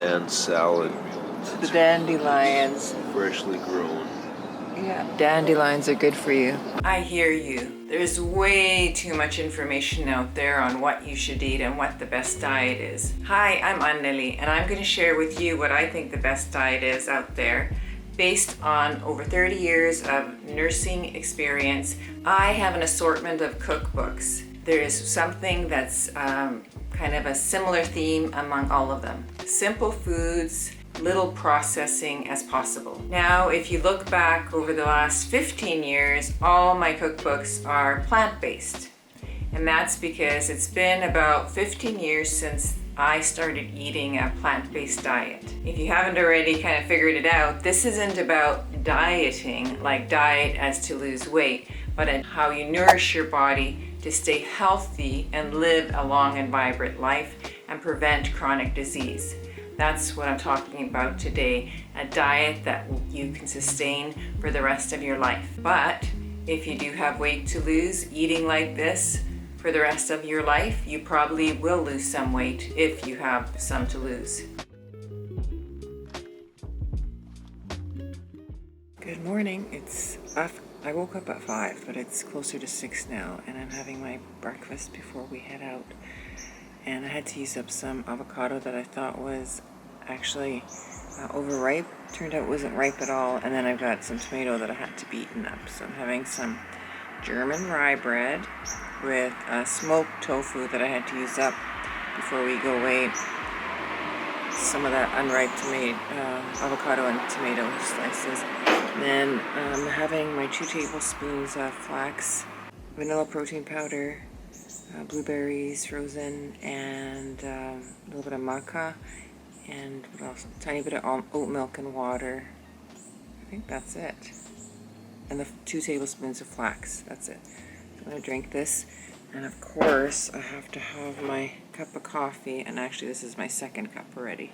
and salad, The dandelions. freshly grown. Yeah, dandelions are good for you. I hear you. There's way too much information out there on what you should eat and what the best diet is. Hi, I'm Anneli, and I'm going to share with you what I think the best diet is out there. Based on over 30 years of nursing experience, I have an assortment of cookbooks. There's something that's kind of a similar theme among all of them. Simple foods, little processing as possible. Now, if you look back over the last 15 years, all my cookbooks are plant-based. And that's because it's been about 15 years since I started eating a plant-based diet. If you haven't already kind of figured it out, this isn't about dieting, like diet as to lose weight, but in how you nourish your body to stay healthy and live a long and vibrant life and prevent chronic disease. That's what I'm talking about today, a diet that you can sustain for the rest of your life. But if you do have weight to lose, eating like this for the rest of your life, you probably will lose some weight if you have some to lose. Good morning. I woke up at 5, but it's closer to 6 now, and I'm having my breakfast before we head out. And I had to use up some avocado that I thought was actually overripe. Turned out it wasn't ripe at all. And then I've got some tomato that I had to be eaten up. So I'm having some German rye bread with smoked tofu that I had to use up before we go away. Some of that unripe avocado and tomato slices. And then I'm having my 2 tablespoons of flax, vanilla protein powder, blueberries frozen, and a little bit of maca, and what else? A tiny bit of oat milk and water. I think that's it. And the 2 tablespoons of flax. That's it. So I'm going to drink this. And of course, I have to have my cup of coffee. And actually, this is my second cup already.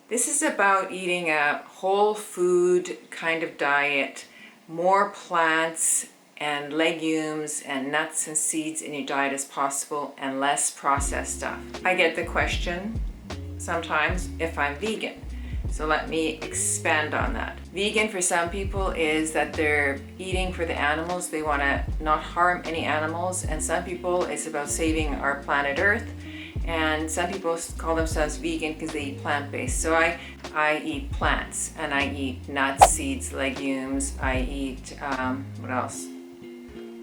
This is about eating a whole food kind of diet, more plants and legumes and nuts and seeds in your diet as possible, and less processed stuff. I get the question sometimes if I'm vegan. So let me expand on that. Vegan for some people is that they're eating for the animals. They want to not harm any animals. And some people, it's about saving our planet Earth. And some people call themselves vegan because they eat plant-based. So I eat plants, and I eat nuts, seeds, legumes. I eat, what else?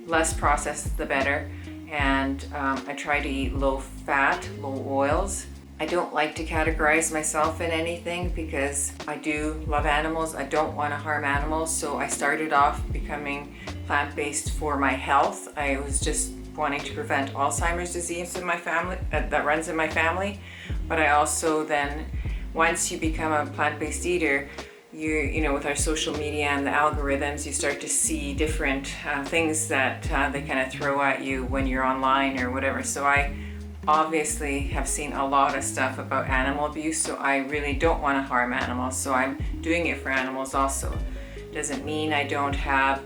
Less processed the better. And I try to eat low fat, low oils. I don't like to categorize myself in anything because I do love animals. I don't want to harm animals. So I started off becoming plant-based for my health. I was just wanting to prevent Alzheimer's disease in my family, that runs in my family. But I also then, once you become a plant-based eater, you know, with our social media and the algorithms, you start to see different things that they kind of throw at you when you're online or whatever. So I obviously have seen a lot of stuff about animal abuse, so I really don't want to harm animals. So I'm doing it for animals also. Doesn't mean I don't have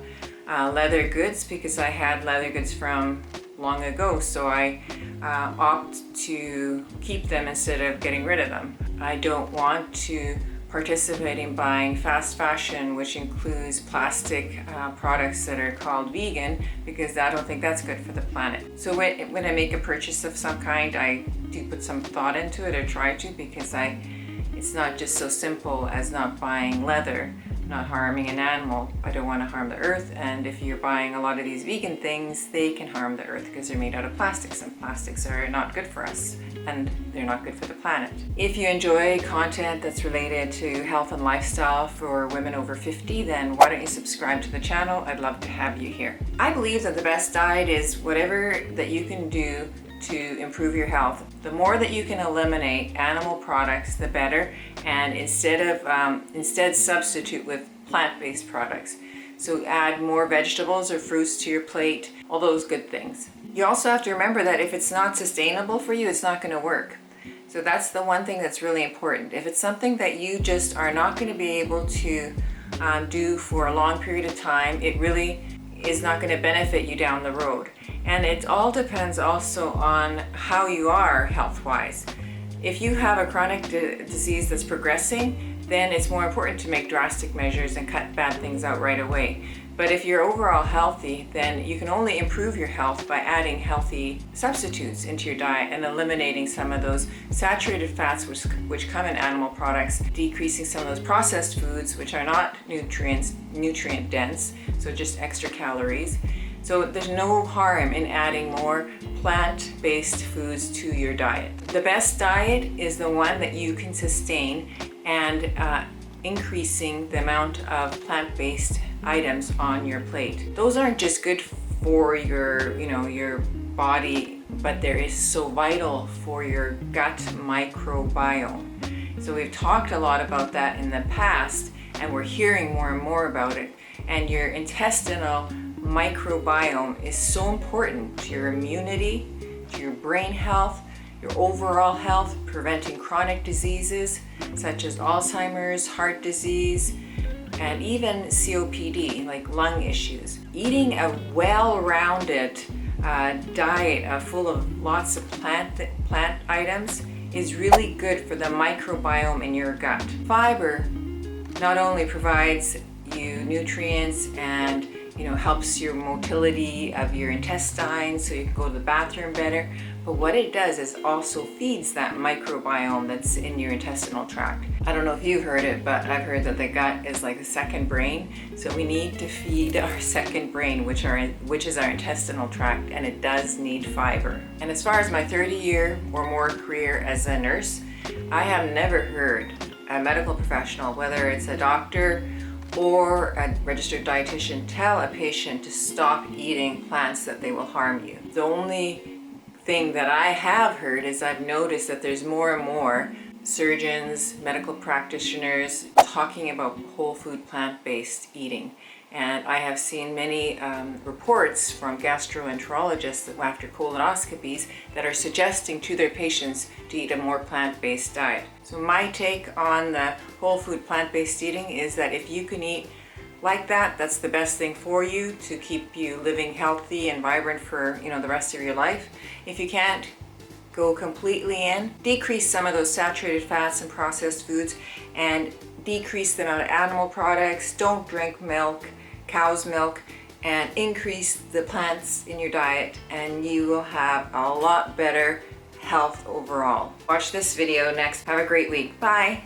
leather goods, because I had leather goods from long ago, so I opt to keep them instead of getting rid of them. I don't want to participate in buying fast fashion, which includes plastic products that are called vegan, because I don't think that's good for the planet. So when I make a purchase of some kind, I do put some thought into it, or try to, because it's not just so simple as not buying leather, not harming an animal. I don't want to harm the earth, and if you're buying a lot of these vegan things, they can harm the earth because they're made out of plastics, and plastics are not good for us, and they're not good for the planet. If you enjoy content that's related to health and lifestyle for women over 50, then why don't you subscribe to the channel? I'd love to have you here. I believe that the best diet is whatever that you can do to improve your health. The more that you can eliminate animal products, the better, and instead substitute with plant-based products. So add more vegetables or fruits to your plate, all those good things. You also have to remember that if it's not sustainable for you, it's not going to work. So that's the one thing that's really important. If it's something that you just are not going to be able to do for a long period of time, it really is not going to benefit you down the road. And it all depends also on how you are health-wise. If you have a chronic disease that's progressing, then it's more important to make drastic measures and cut bad things out right away. But if you're overall healthy, then you can only improve your health by adding healthy substitutes into your diet and eliminating some of those saturated fats which come in animal products, decreasing some of those processed foods which are not nutrient dense, so just extra calories. So there's no harm in adding more plant-based foods to your diet. The best diet is the one that you can sustain, and increasing the amount of plant-based items on your plate. Those aren't just good for your body, but they're so vital for your gut microbiome. So we've talked a lot about that in the past, and we're hearing more and more about it. And your intestinal microbiome is so important to your immunity, to your brain health, your overall health, preventing chronic diseases such as Alzheimer's, heart disease, and even COPD, like lung issues. Eating a well-rounded diet full of lots of plant items is really good for the microbiome in your gut. Fiber not only provides you nutrients and helps your motility of your intestines so you can go to the bathroom better, but what it does is also feeds that microbiome that's in your intestinal tract. I don't know if you've heard it, but I've heard that the gut is like a second brain, so we need to feed our second brain, which is our intestinal tract, and it does need fiber. And as far as my 30-year or more career as a nurse, I have never heard a medical professional, whether it's a doctor or a registered dietitian, tell a patient to stop eating plants that they will harm you. The only thing that I have heard is I've noticed that there's more and more surgeons, medical practitioners talking about whole food plant-based eating. And I have seen many reports from gastroenterologists after colonoscopies that are suggesting to their patients to eat a more plant-based diet. So my take on the whole food plant-based eating is that if you can eat like that, that's the best thing for you to keep you living healthy and vibrant for the rest of your life. If you can't go completely in, decrease some of those saturated fats and processed foods, and decrease the amount of animal products. Don't drink milk, cow's milk, and increase the plants in your diet, and you will have a lot better health overall. Watch this video next. Have a great week. Bye.